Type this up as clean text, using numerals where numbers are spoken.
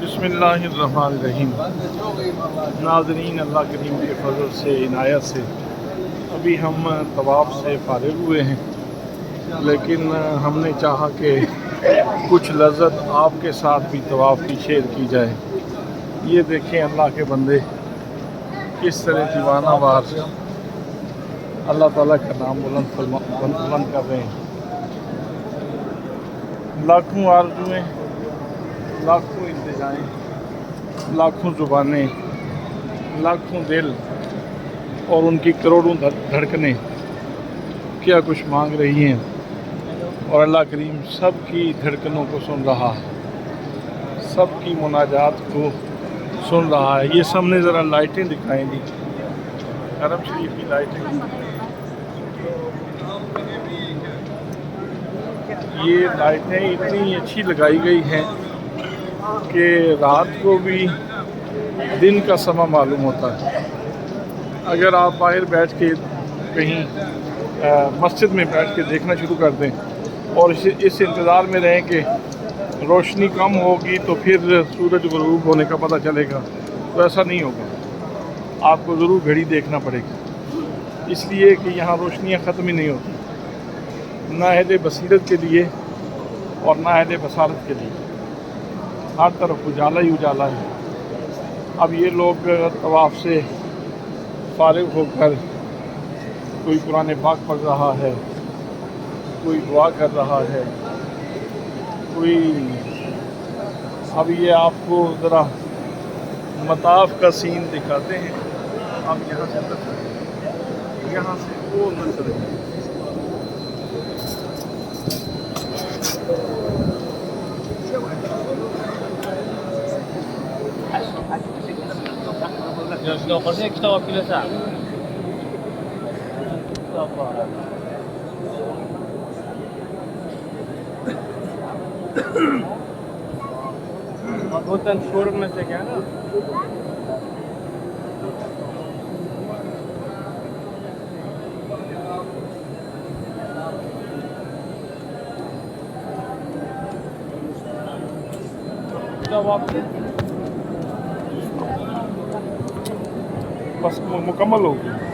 بسم اللہ الرحمن الرحیم۔ ناظرین، اللہ کریم کے فضل سے، عنایت سے ابھی ہم طواف سے فارغ ہوئے ہیں، لیکن ہم نے چاہا کہ کچھ لذت آپ کے ساتھ بھی طواف کی شیئر کی جائے۔ یہ دیکھیں اللہ کے بندے کس طرح دیوانہ وار اللہ تعالیٰ کا نام بلند کر رہے ہیں۔ لاکھوں آرزویں، لاکھوں التجائیں، لاکھوں زبانیں، لاکھوں دل اور ان کی کروڑوں دھڑکنیں کیا کچھ مانگ رہی ہیں، اور اللہ کریم سب کی دھڑکنوں کو سن رہا ہے، سب کی مناجات کو سن رہا ہے۔ یہ سامنے ذرا لائٹیں دکھائیں دی، حرم شریف کی لائٹیں۔ یہ لائٹیں اتنی اچھی لگائی گئی ہیں کہ رات کو بھی دن کا سماں معلوم ہوتا ہے۔ اگر آپ باہر بیٹھ کے کہیں مسجد میں بیٹھ کے دیکھنا شروع کر دیں اور اس انتظار میں رہیں کہ روشنی کم ہوگی تو پھر سورج غروب ہونے کا پتہ چلے گا، تو ایسا نہیں ہوگا، آپ کو ضرور گھڑی دیکھنا پڑے گی، اس لیے کہ یہاں روشنیاں ختم ہی نہیں ہوتی، نہ اہل بصیرت کے لیے اور نہ اہل بصارت کے لیے، ہر طرف اجالا ہی اجالا ہے۔ اب یہ لوگ طواف سے فارغ ہو کر کوئی قرآن پاک پڑھ رہا ہے، کوئی دعا کر رہا ہے، کوئی اب یہ آپ کو ذرا مطاف کا سین دکھاتے ہیں۔ اب یہاں سے وہ نہ چلے۔ شور میں سے کیا نا بس مکمل ہو گئی۔